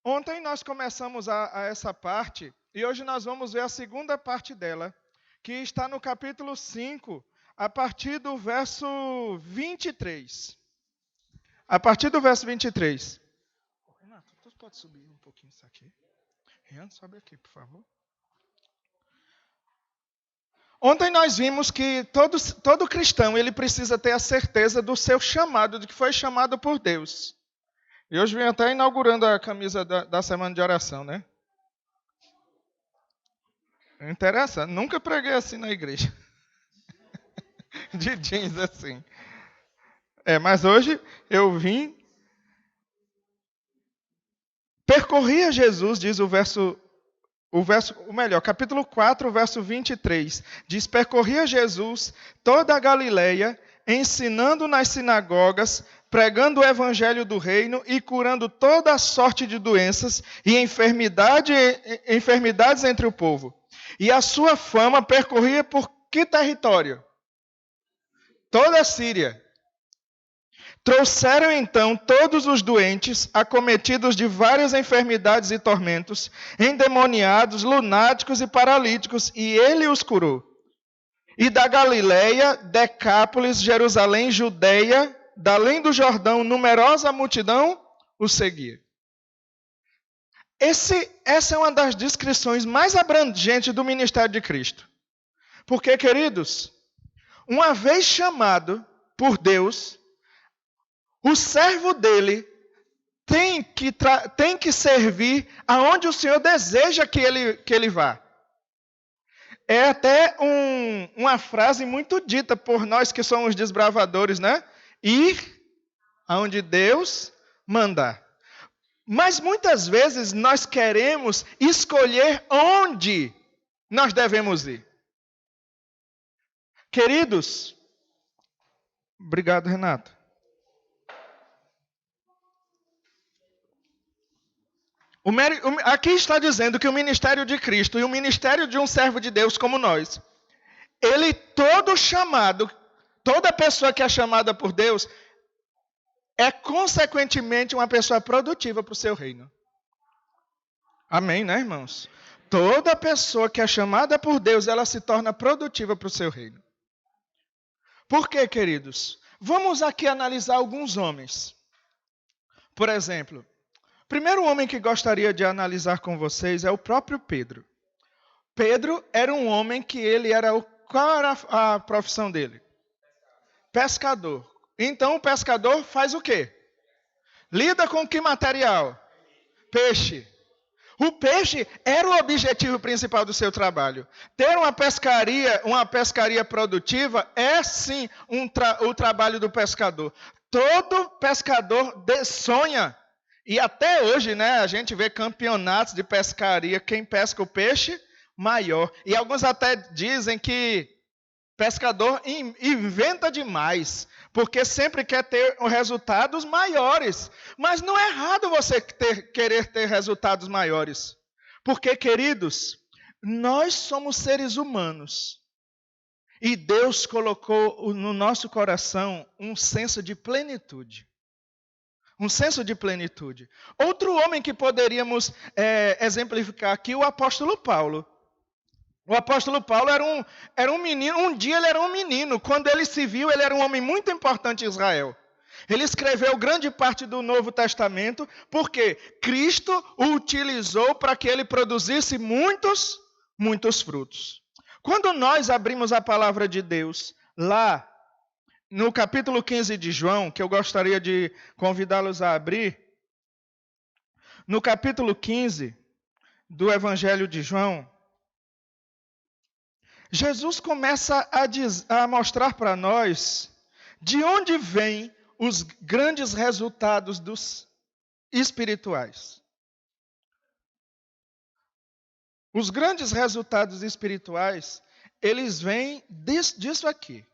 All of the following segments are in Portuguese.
Ontem nós começamos a essa parte e hoje nós vamos ver a segunda parte dela, que está no capítulo 5, a partir do verso 23. A partir do verso 23. Renato, tu pode subir um pouquinho isso aqui? Renato, sobe aqui, por favor. Ontem nós vimos que todo cristão ele precisa ter a certeza do seu chamado, de que foi chamado por Deus. E hoje vim até inaugurando a camisa da semana de oração, né? Interessante, nunca preguei assim na igreja. De jeans assim. Mas hoje eu vim. Percorria Jesus, diz capítulo 4, verso 23. Diz: percorria Jesus toda a Galileia, ensinando nas sinagogas, pregando o evangelho do reino e curando toda a sorte de doenças e enfermidades entre o povo. E a sua fama percorria por que território? Toda a Síria. Trouxeram então todos os doentes, acometidos de várias enfermidades e tormentos, endemoniados, lunáticos e paralíticos, e ele os curou. E da Galileia, Decápolis, Jerusalém, Judeia, da além do Jordão, numerosa multidão o seguia. Essa é uma das descrições mais abrangentes do ministério de Cristo. Porque, queridos, uma vez chamado por Deus, o servo dele tem que servir aonde o Senhor deseja que ele vá. É até uma frase muito dita por nós que somos desbravadores, né? Ir aonde Deus mandar. Mas muitas vezes nós queremos escolher onde nós devemos ir. Queridos, obrigado, Renato. Aqui está dizendo que o ministério de Cristo e o ministério de um servo de Deus como nós, toda pessoa que é chamada por Deus, é consequentemente uma pessoa produtiva para o seu reino. Amém, né, irmãos? Toda pessoa que é chamada por Deus, ela se torna produtiva para o seu reino. Por quê, queridos? Vamos aqui analisar alguns homens. Por exemplo, o primeiro homem que gostaria de analisar com vocês é o próprio Pedro. Pedro era um homem que qual era a profissão dele? Pescador. Então o pescador faz o quê? Lida com que material? Peixe. O peixe era o objetivo principal do seu trabalho. Ter uma pescaria produtiva é sim o trabalho do pescador. Todo pescador sonha. E até hoje, né, a gente vê campeonatos de pescaria, quem pesca o peixe, maior. E alguns até dizem que pescador inventa demais, porque sempre quer ter resultados maiores. Mas não é errado você querer ter resultados maiores. Porque, queridos, nós somos seres humanos. E Deus colocou no nosso coração um senso de plenitude. Um senso de plenitude. Outro homem que poderíamos exemplificar aqui, o apóstolo Paulo. O apóstolo Paulo era um menino, um dia ele era um menino. Quando ele se viu, ele era um homem muito importante em Israel. Ele escreveu grande parte do Novo Testamento, porque Cristo o utilizou para que ele produzisse muitos frutos. Quando nós abrimos a palavra de Deus, lá no capítulo 15 de João, que eu gostaria de convidá-los a abrir, no capítulo 15 do Evangelho de João, Jesus começa a mostrar para nós de onde vêm os grandes resultados dos espirituais. Os grandes resultados espirituais, eles vêm disso aqui.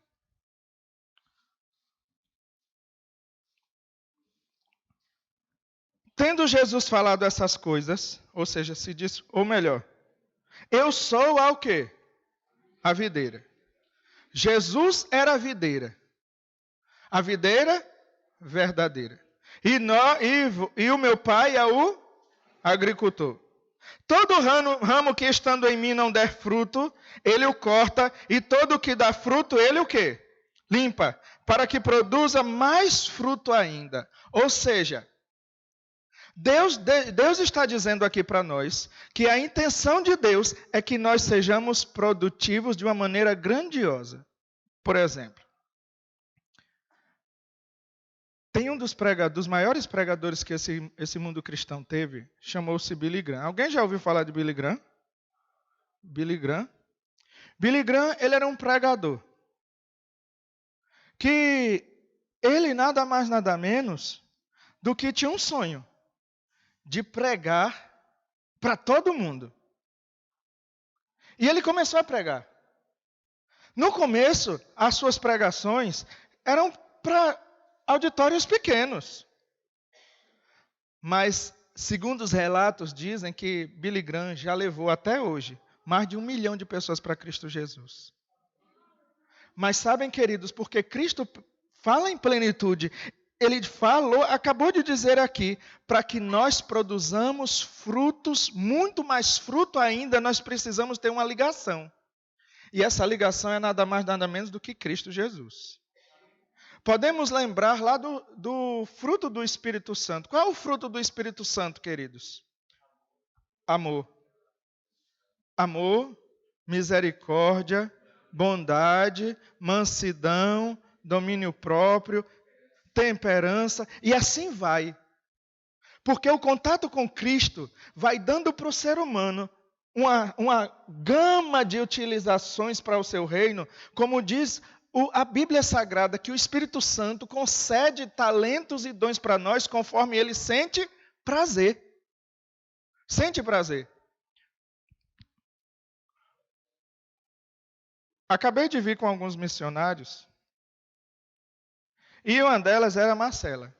Tendo Jesus falado essas coisas, ou seja, se diz, ou melhor, eu sou o quê? A videira. Jesus era a videira. A videira verdadeira. E o meu pai é o Agricultor. Todo ramo que estando em mim não der fruto, ele o corta, e todo o que dá fruto, ele o quê? Limpa, para que produza mais fruto ainda. Ou seja, Deus está dizendo aqui para nós que a intenção de Deus é que nós sejamos produtivos de uma maneira grandiosa. Por exemplo, tem um dos maiores pregadores que esse mundo cristão teve, chamou-se Billy Graham. Alguém já ouviu falar de Billy Graham? Billy Graham? Billy Graham, ele era um pregador. Que ele nada mais, nada menos do que tinha um sonho de pregar para todo mundo. E ele começou a pregar. No começo, as suas pregações eram para auditórios pequenos. Mas, segundo os relatos, dizem que Billy Graham já levou até hoje mais de 1 milhão de pessoas para Cristo Jesus. Mas sabem, queridos, porque Cristo fala em plenitude, ele acabou de dizer aqui, para que nós produzamos frutos, muito mais fruto ainda, nós precisamos ter uma ligação. E essa ligação é nada mais, nada menos do que Cristo Jesus. Podemos lembrar lá do fruto do Espírito Santo. Qual é o fruto do Espírito Santo, queridos? Amor. Amor, misericórdia, bondade, mansidão, domínio próprio, temperança, e assim vai. Porque o contato com Cristo vai dando para o ser humano uma gama de utilizações para o seu reino, como diz a Bíblia Sagrada, que o Espírito Santo concede talentos e dons para nós conforme ele sente prazer. Sente prazer. Acabei de vir com alguns missionários, e uma delas era Marcela.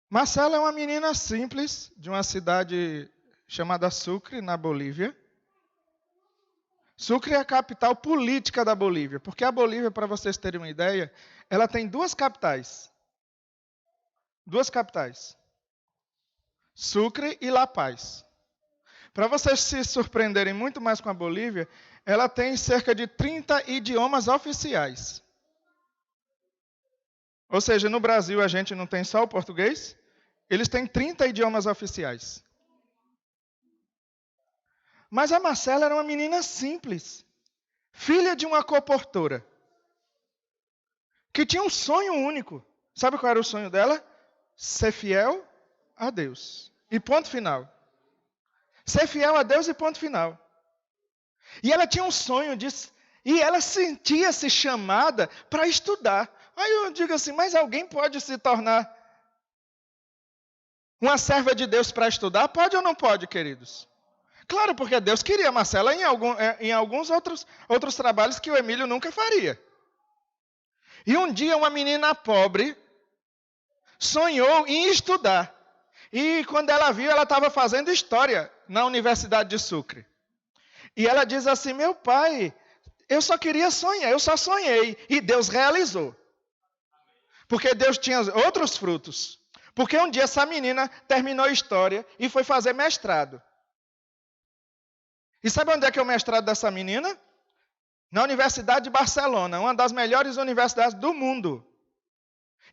Marcela é uma menina simples, de uma cidade chamada Sucre, na Bolívia. Sucre é a capital política da Bolívia, porque a Bolívia, para vocês terem uma ideia, ela tem 2 capitais. 2 capitais. Sucre e La Paz. Para vocês se surpreenderem muito mais com a Bolívia, ela tem cerca de 30 idiomas oficiais. Ou seja, no Brasil a gente não tem só o português, eles têm 30 idiomas oficiais. Mas a Marcela era uma menina simples, filha de uma coportora, que tinha um sonho único. Sabe qual era o sonho dela? Ser fiel a Deus. E ponto final. Ser fiel a Deus e ponto final. E ela tinha um sonho disso, e ela sentia-se chamada para estudar. Aí eu digo assim, mas alguém pode se tornar uma serva de Deus para estudar? Pode ou não pode, queridos? Claro, porque Deus queria Marcela em alguns outros trabalhos que o Emílio nunca faria. E um dia uma menina pobre sonhou em estudar. E quando ela viu, ela estava fazendo história na Universidade de Sucre. E ela diz assim, meu pai, eu só queria sonhar, eu só sonhei. E Deus realizou. Porque Deus tinha outros frutos. Porque um dia essa menina terminou história e foi fazer mestrado. E sabe onde é que é o mestrado dessa menina? Na Universidade de Barcelona, uma das melhores universidades do mundo.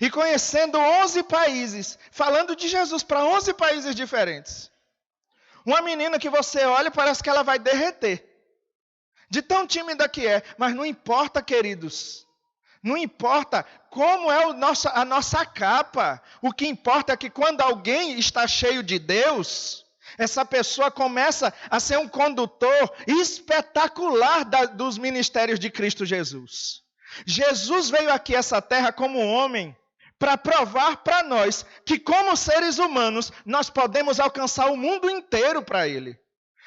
E conhecendo 11 países, falando de Jesus para 11 países diferentes. Uma menina que você olha e parece que ela vai derreter. De tão tímida que é. Mas não importa, queridos. Não importa como é a nossa capa. O que importa é que quando alguém está cheio de Deus, essa pessoa começa a ser um condutor espetacular dos ministérios de Cristo Jesus. Jesus veio aqui a essa terra como homem para provar para nós que, como seres humanos, nós podemos alcançar o mundo inteiro para Ele.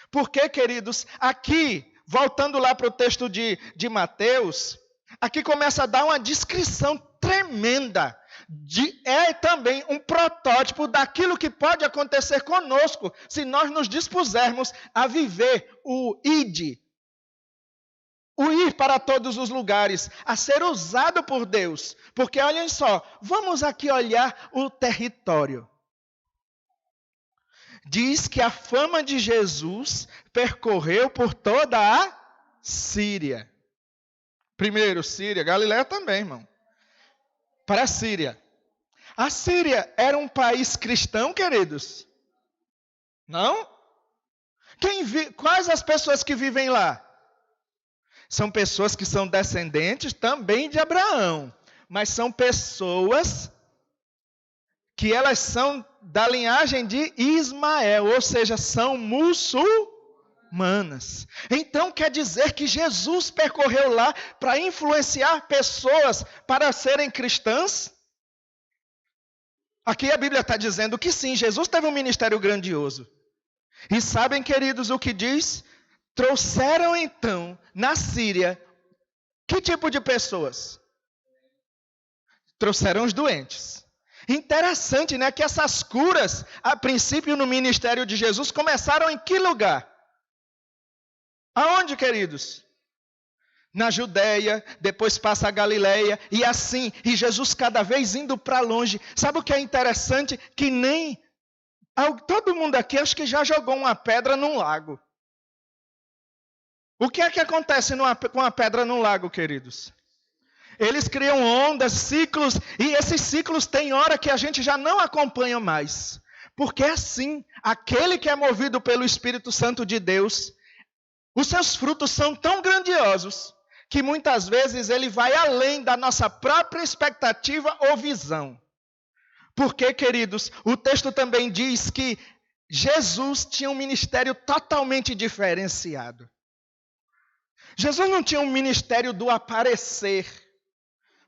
Porque, queridos, aqui, voltando lá para o texto de Mateus, aqui começa a dar uma descrição tremenda. É também um protótipo daquilo que pode acontecer conosco se nós nos dispusermos a viver o ide. O ir para todos os lugares, a ser usado por Deus. Porque olhem só, vamos aqui olhar o território. diz que a fama de Jesus percorreu por toda a Síria. Primeiro, Síria, Galileia também, irmão. Para a Síria. A Síria era um país cristão, queridos? Não? Quais as pessoas que vivem lá? São pessoas que são descendentes também de Abraão. Mas são pessoas que elas são da linhagem de Ismael, ou seja, são muçulmanas. Então quer dizer que Jesus percorreu lá para influenciar pessoas para serem cristãs? Aqui a Bíblia está dizendo que sim, Jesus teve um ministério grandioso. E sabem, queridos, o que diz? Trouxeram então na Síria que tipo de pessoas? Trouxeram os doentes. Interessante, né? Que essas curas, a princípio no ministério de Jesus, começaram em que lugar? Aonde, queridos? Na Judéia, depois passa a Galileia, e assim, e Jesus cada vez indo para longe. Sabe o que é interessante? Que nem todo mundo aqui acho que já jogou uma pedra num lago. O que é que acontece com a pedra num lago, queridos? Eles criam ondas, ciclos, e esses ciclos tem hora que a gente já não acompanha mais. Porque assim, aquele que é movido pelo Espírito Santo de Deus, os seus frutos são tão grandiosos, que muitas vezes ele vai além da nossa própria expectativa ou visão. Porque, queridos, o texto também diz que Jesus tinha um ministério totalmente diferenciado. Jesus não tinha um ministério do aparecer.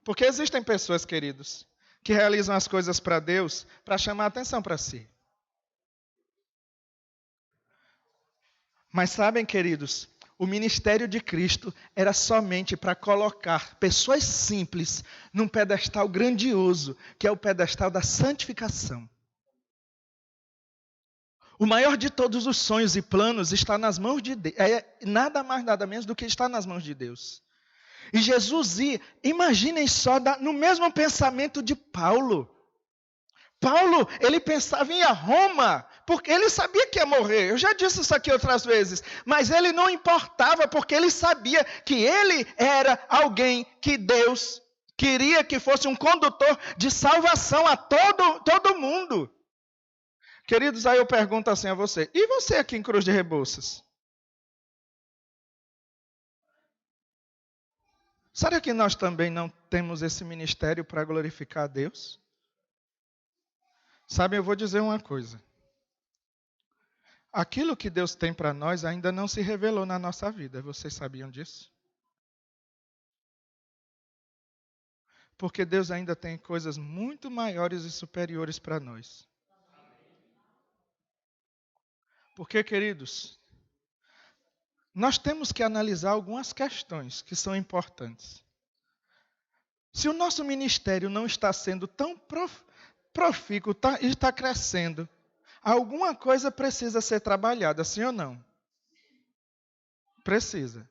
Porque existem pessoas, queridos, que realizam as coisas para Deus para chamar a atenção para si. Mas sabem, queridos, o ministério de Cristo era somente para colocar pessoas simples num pedestal grandioso, que é o pedestal da santificação. O maior de todos os sonhos e planos está nas mãos de Deus. É nada mais, nada menos do que está nas mãos de Deus. E Jesus ia, imaginem só, no mesmo pensamento de Paulo. Paulo, ele pensava em ir a Roma, porque ele sabia que ia morrer. Eu já disse isso aqui outras vezes. Mas ele não importava, porque ele sabia que ele era alguém que Deus queria que fosse um condutor de salvação a todo mundo. Queridos, aí eu pergunto assim a você. E você aqui em Cruz de Rebouças? Será que nós também não temos esse ministério para glorificar a Deus? Sabe, eu vou dizer uma coisa. Aquilo que Deus tem para nós ainda não se revelou na nossa vida. Vocês sabiam disso? Porque Deus ainda tem coisas muito maiores e superiores para nós. Porque, queridos, nós temos que analisar algumas questões que são importantes. Se o nosso ministério não está sendo tão profícuo, está crescendo, alguma coisa precisa ser trabalhada, sim ou não? Precisa.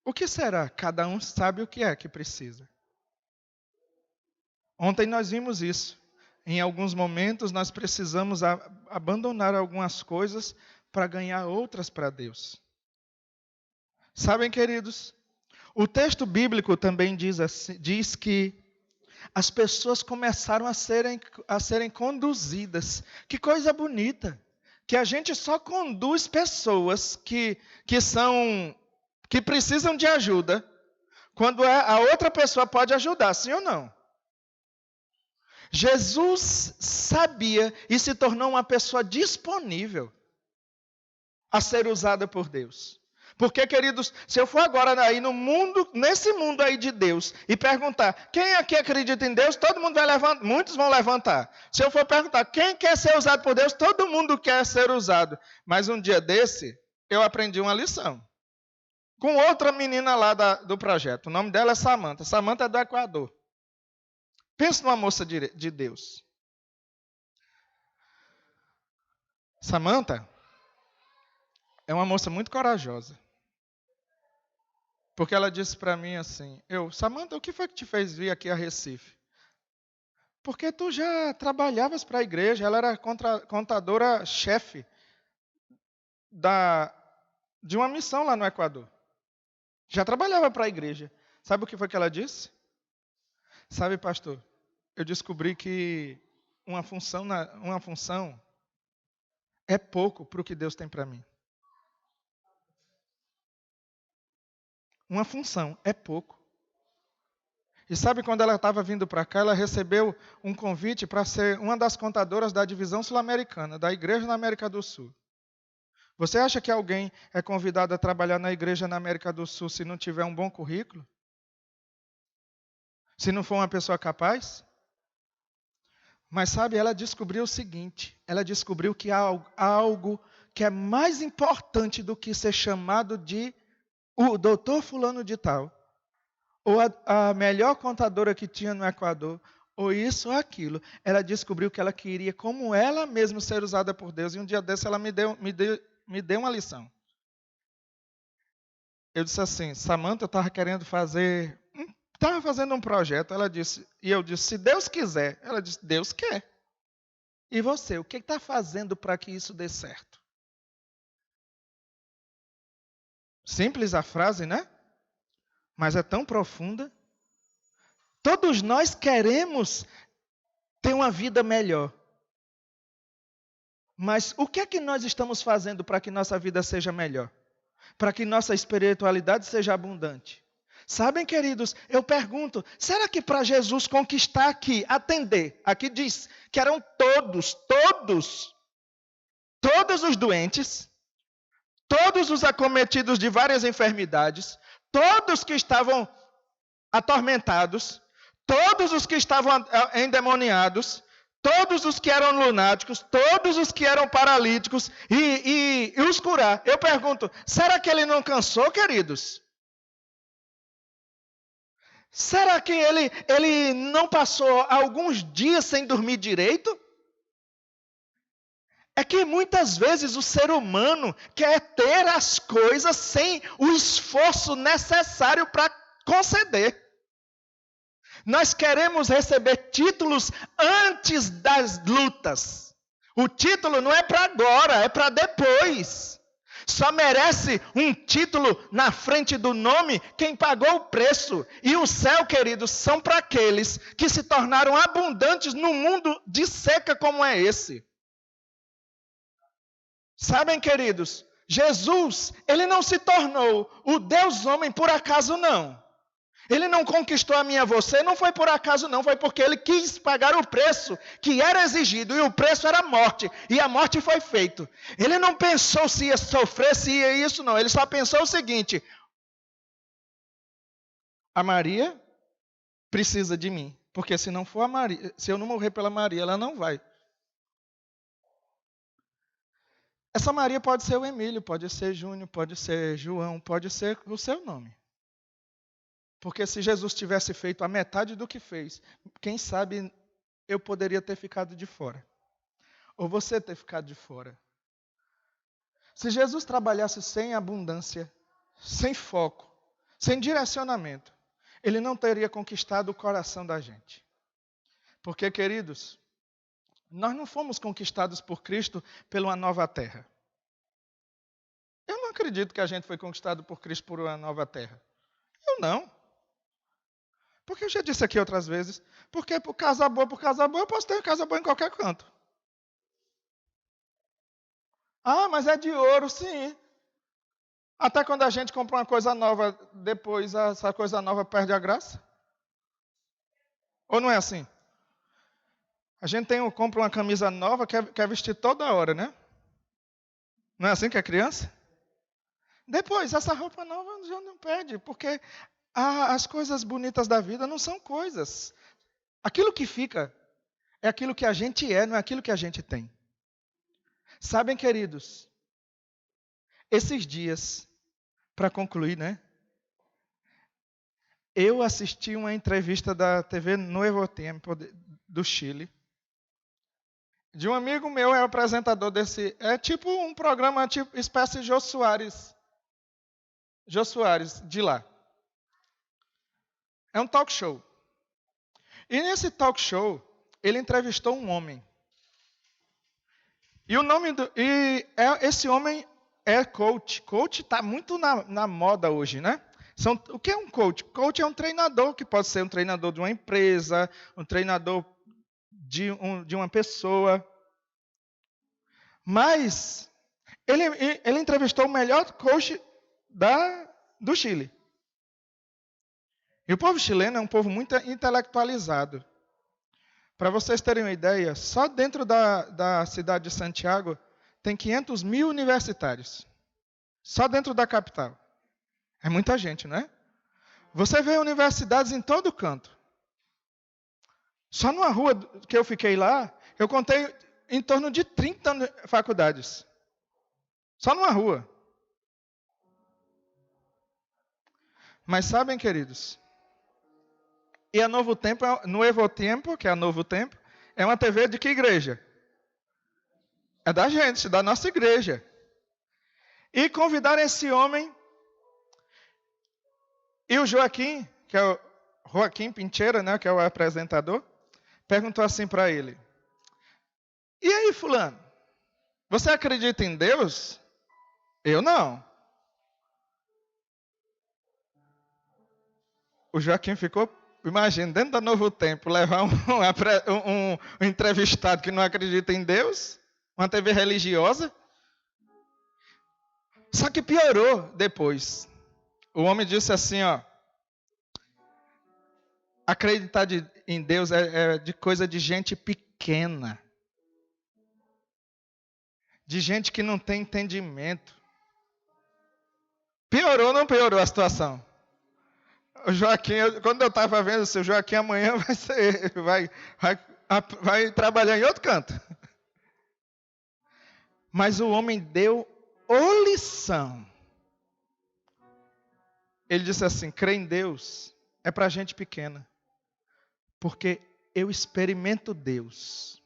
O que será? Cada um sabe o que é que precisa. Ontem nós vimos isso. Em alguns momentos nós precisamos abandonar algumas coisas para ganhar outras para Deus. Sabem, queridos? O texto bíblico também diz que as pessoas começaram a serem conduzidas. Que coisa bonita! Que a gente só conduz pessoas que precisam de ajuda quando a outra pessoa pode ajudar, sim ou não? Jesus sabia e se tornou uma pessoa disponível a ser usada por Deus. Porque, queridos, se eu for agora aí nesse mundo aí de Deus, e perguntar, quem aqui acredita em Deus, todo mundo vai levantar, muitos vão levantar. Se eu for perguntar, quem quer ser usado por Deus, todo mundo quer ser usado. Mas um dia desse, eu aprendi uma lição. Com outra menina lá do projeto, o nome dela é Samanta. Samanta é do Equador. Pensa numa moça de Deus. Samanta é uma moça muito corajosa. Porque ela disse para mim assim, Samanta, o que foi que te fez vir aqui a Recife? porque tu já trabalhavas para a igreja, ela era contadora-chefe de uma missão lá no Equador. Já trabalhava para a igreja. Sabe o que foi que ela disse? Sabe, pastor, eu descobri que uma função é pouco para o que Deus tem para mim. Uma função é pouco. E sabe, quando ela estava vindo para cá, ela recebeu um convite para ser uma das contadoras da divisão sul-americana, da igreja na América do Sul. Você acha que alguém é convidado a trabalhar na igreja na América do Sul se não tiver um bom currículo? Se não for uma pessoa capaz? Mas sabe, ela descobriu o seguinte, ela descobriu que há algo que é mais importante do que ser chamado de o doutor fulano de tal, ou a melhor contadora que tinha no Equador, ou isso ou aquilo. Ela descobriu que ela queria, como ela mesma, ser usada por Deus. E um dia desse ela me deu uma lição. Eu disse assim, Samantha, eu estava querendo fazer... Estava fazendo um projeto, ela disse, e eu disse, se Deus quiser. Ela disse, Deus quer. E você, o que está fazendo para que isso dê certo? Simples a frase, né? Mas é tão profunda. Todos nós queremos ter uma vida melhor. Mas o que é que nós estamos fazendo para que nossa vida seja melhor? Para que nossa espiritualidade seja abundante? Sabem, queridos, eu pergunto, será que para Jesus conquistar aqui, atender, aqui diz que eram todos os doentes, todos os acometidos de várias enfermidades, todos que estavam atormentados, todos os que estavam endemoniados, todos os que eram lunáticos, todos os que eram paralíticos, e os curar. Eu pergunto, será que ele não cansou, queridos? Será que ele não passou alguns dias sem dormir direito? É que muitas vezes o ser humano quer ter as coisas sem o esforço necessário para conceder. Nós queremos receber títulos antes das lutas. O título não é para agora, é para depois. Só merece um título na frente do nome quem pagou o preço. E o céu, queridos, são para aqueles que se tornaram abundantes no mundo de seca como é esse. Sabem, queridos, Jesus, ele não se tornou o Deus homem por acaso não. Ele não conquistou a mim e a você, não foi por acaso não, foi porque ele quis pagar o preço que era exigido, e o preço era a morte, e a morte foi feita. Ele não pensou se ia sofrer, se ia isso não, ele só pensou o seguinte, a Maria precisa de mim, porque se não for a Maria, se eu não morrer pela Maria, ela não vai. Essa Maria pode ser o Emílio, pode ser Júnior, pode ser João, pode ser o seu nome. Porque se Jesus tivesse feito a metade do que fez, quem sabe eu poderia ter ficado de fora. Ou você ter ficado de fora. Se Jesus trabalhasse sem abundância, sem foco, sem direcionamento, ele não teria conquistado o coração da gente. Porque, queridos, nós não fomos conquistados por Cristo pela uma nova terra. Eu não acredito que a gente foi conquistado por Cristo por uma nova terra. Eu não. Porque eu já disse aqui outras vezes, porque por casa boa, eu posso ter uma casa boa em qualquer canto. Ah, mas é de ouro, sim. Até quando a gente compra uma coisa nova, depois essa coisa nova perde a graça? Ou não é assim? A gente compra uma camisa nova, quer vestir toda hora, né? Não é assim que é criança? Depois, essa roupa nova já não perde, porque as coisas bonitas da vida não são coisas. Aquilo que fica é aquilo que a gente é, não é aquilo que a gente tem. Sabem, queridos, esses dias, para concluir, né? Eu assisti uma entrevista da TV Nuevo Tiempo do Chile. De um amigo meu, é o apresentador desse... É tipo um programa, tipo espécie de Jô Soares. Jô Soares, de lá. É um talk show. E nesse talk show, ele entrevistou um homem. E esse homem é coach. Coach está muito na moda hoje, né? O que é um coach? Coach é um treinador, que pode ser um treinador de uma empresa, um treinador de uma pessoa. Mas ele entrevistou o melhor coach do Chile. E o povo chileno é um povo muito intelectualizado. Para vocês terem uma ideia, só dentro da cidade de Santiago tem 500 mil universitários. Só dentro da capital. É muita gente, não é? Você vê universidades em todo canto. Só numa rua que eu fiquei lá, eu contei em torno de 30 faculdades. Só numa rua. Mas sabem, queridos, e a Novo Tempo, Nuevo Tempo, que é a Novo Tempo, é uma TV de que igreja? É da gente, da nossa igreja. E convidaram esse homem, e o Joaquim, que é o Joaquim Pincheira, né, que é o apresentador, perguntou assim para ele: e aí, fulano, você acredita em Deus? Eu não. O Joaquim ficou, imagina, dentro do Novo Tempo, levar um entrevistado que não acredita em Deus, uma TV religiosa. Só que piorou depois. O homem disse assim, ó: acreditar em Deus é de coisa de gente pequena. De gente que não tem entendimento. Piorou ou não piorou a situação? O Joaquim, quando eu estava vendo, o Joaquim amanhã vai trabalhar em outro canto. Mas o homem deu lição. Ele disse assim: crer em Deus é para gente pequena. Porque eu experimento Deus.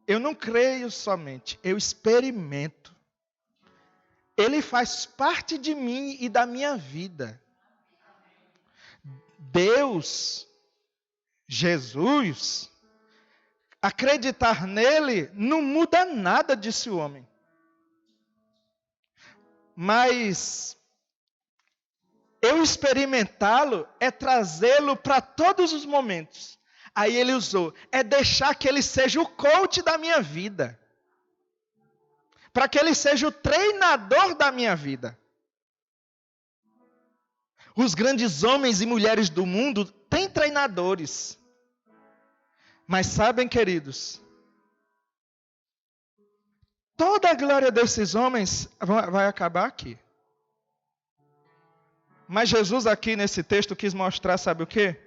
Eu não creio somente, eu experimento. Ele faz parte de mim e da minha vida. Deus, Jesus, acreditar nele não muda nada, disse o homem. Mas eu experimentá-lo é trazê-lo para todos os momentos. Aí ele usou, é deixar que ele seja o coach da minha vida. Para que ele seja o treinador da minha vida. Os grandes homens e mulheres do mundo têm treinadores. Mas sabem, queridos, toda a glória desses homens vai acabar aqui. Mas Jesus aqui nesse texto quis mostrar, sabe o quê?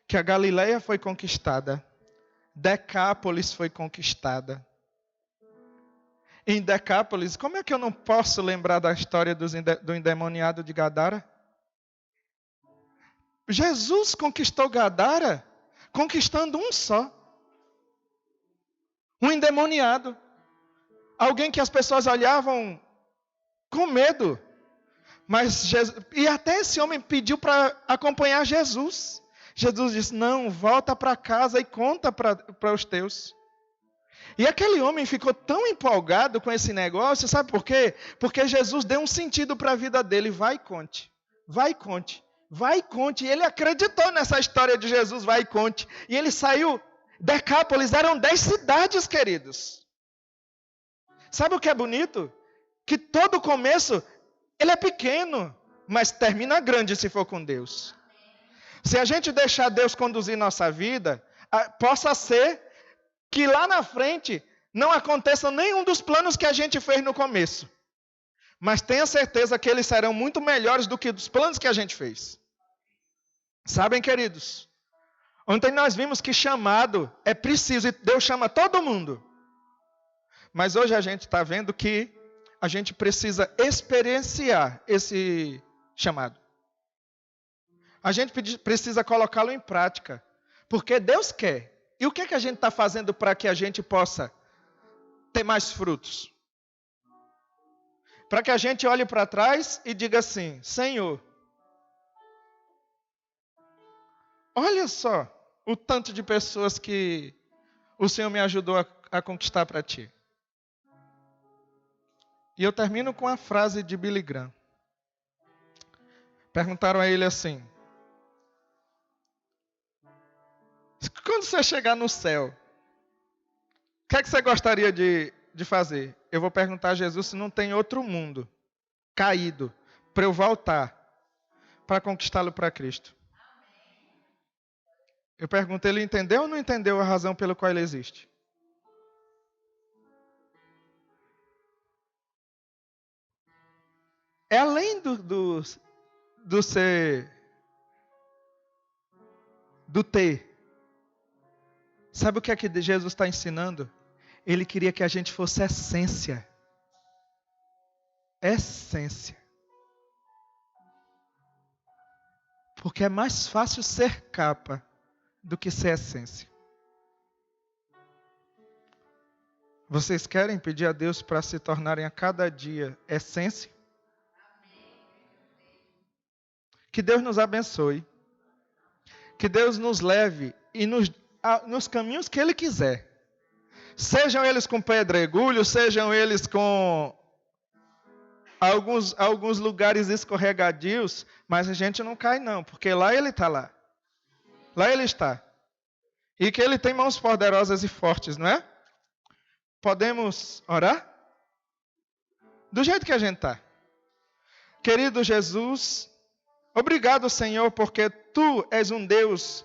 Que a Galileia foi conquistada. Decápolis foi conquistada. Em Decápolis, como é que eu não posso lembrar da história do endemoniado de Gadara? Jesus conquistou Gadara, conquistando um só. Um endemoniado. Alguém que as pessoas olhavam com medo. E até esse homem pediu para acompanhar Jesus. Jesus disse: não, volta para casa e conta para os teus. E aquele homem ficou tão empolgado com esse negócio, sabe por quê? Porque Jesus deu um sentido para a vida dele. Vai e conte. Vai e conte. Vai e conte. E ele acreditou nessa história de Jesus, vai e conte. E ele saiu. Decápolis eram 10 cidades, queridos. Sabe o que é bonito? Que todo começo, ele é pequeno, mas termina grande se for com Deus. Se a gente deixar Deus conduzir nossa vida, possa ser que lá na frente não aconteça nenhum dos planos que a gente fez no começo. Mas tenha certeza que eles serão muito melhores do que os planos que a gente fez. Sabem, queridos? Ontem nós vimos que chamado é preciso e Deus chama todo mundo. Mas hoje a gente está vendo que a gente precisa experienciar esse chamado. A gente precisa colocá-lo em prática. Porque Deus quer. E o que é que a gente está fazendo para que a gente possa ter mais frutos? Para que a gente olhe para trás e diga assim: Senhor, Olha só o tanto de pessoas que o Senhor me ajudou a conquistar para ti. E eu termino com a frase de Billy Graham. Perguntaram a ele assim: quando você chegar no céu, o que é que você gostaria de fazer? Eu vou perguntar a Jesus se não tem outro mundo caído para eu voltar para conquistá-lo para Cristo. Eu pergunto, ele entendeu ou não entendeu a razão pela qual ele existe? É além do ser, do ter. Sabe o que é que Jesus está ensinando? Ele queria que a gente fosse essência. Essência. Porque é mais fácil ser capa do que ser essência. Vocês querem pedir a Deus para se tornarem a cada dia essência? Que Deus nos abençoe. Que Deus nos leve e nos caminhos que Ele quiser. Sejam eles com pedregulho, sejam eles com alguns lugares escorregadios, mas a gente não cai não, porque lá Ele está lá. Lá Ele está. E que Ele tem mãos poderosas e fortes, não é? Podemos orar? Do jeito que a gente está. Querido Jesus, obrigado, Senhor, porque Tu és um Deus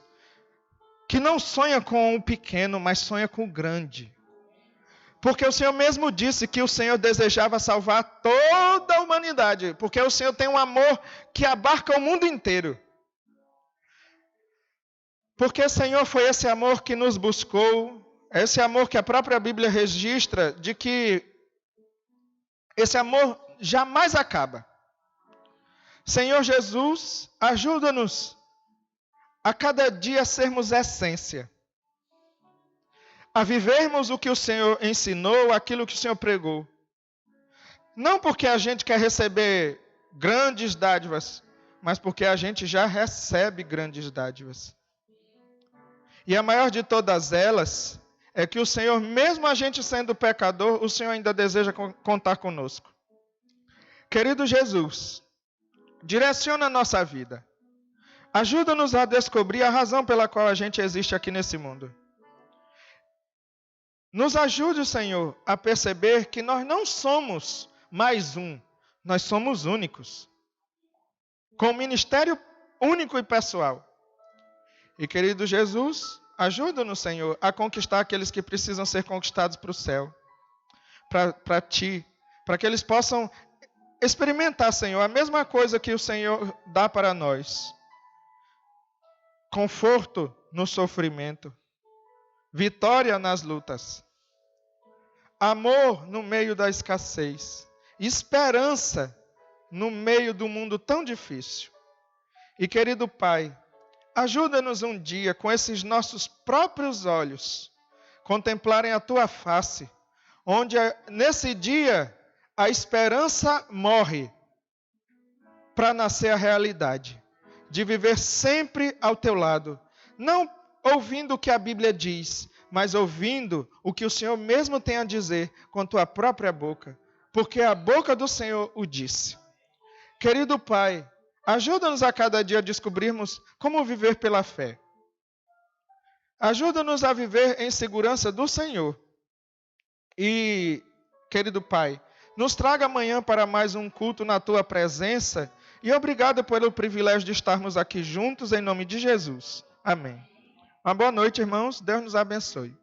que não sonha com o pequeno, mas sonha com o grande. Porque o Senhor mesmo disse que o Senhor desejava salvar toda a humanidade. Porque o Senhor tem um amor que abarca o mundo inteiro. Porque, Senhor, foi esse amor que nos buscou. Esse amor que a própria Bíblia registra de que esse amor jamais acaba. Senhor Jesus, ajuda-nos a cada dia sermos essência. A vivermos o que o Senhor ensinou, aquilo que o Senhor pregou. Não porque a gente quer receber grandes dádivas, mas porque a gente já recebe grandes dádivas. E a maior de todas elas é que o Senhor, mesmo a gente sendo pecador, o Senhor ainda deseja contar conosco. Querido Jesus, direciona a nossa vida. Ajuda-nos a descobrir a razão pela qual a gente existe aqui nesse mundo. Nos ajude, Senhor, a perceber que nós não somos mais um, nós somos únicos. Com um ministério único e pessoal. E querido Jesus, ajuda-nos, Senhor, a conquistar aqueles que precisam ser conquistados para o céu. Para Ti. Para que eles possam experimentar, Senhor, a mesma coisa que o Senhor dá para nós. Conforto no sofrimento. Vitória nas lutas. Amor no meio da escassez. Esperança no meio do mundo tão difícil. E querido Pai, ajuda-nos um dia com esses nossos próprios olhos contemplarem a Tua face, onde nesse dia a esperança morre para nascer a realidade de viver sempre ao Teu lado, não ouvindo o que a Bíblia diz, mas ouvindo o que o Senhor mesmo tem a dizer com Tua própria boca, porque a boca do Senhor o disse. Querido Pai, ajuda-nos a cada dia a descobrirmos como viver pela fé. Ajuda-nos a viver em segurança do Senhor. E, querido Pai, nos traga amanhã para mais um culto na Tua presença. E obrigado pelo privilégio de estarmos aqui juntos em nome de Jesus. Amém. Uma boa noite, irmãos. Deus nos abençoe.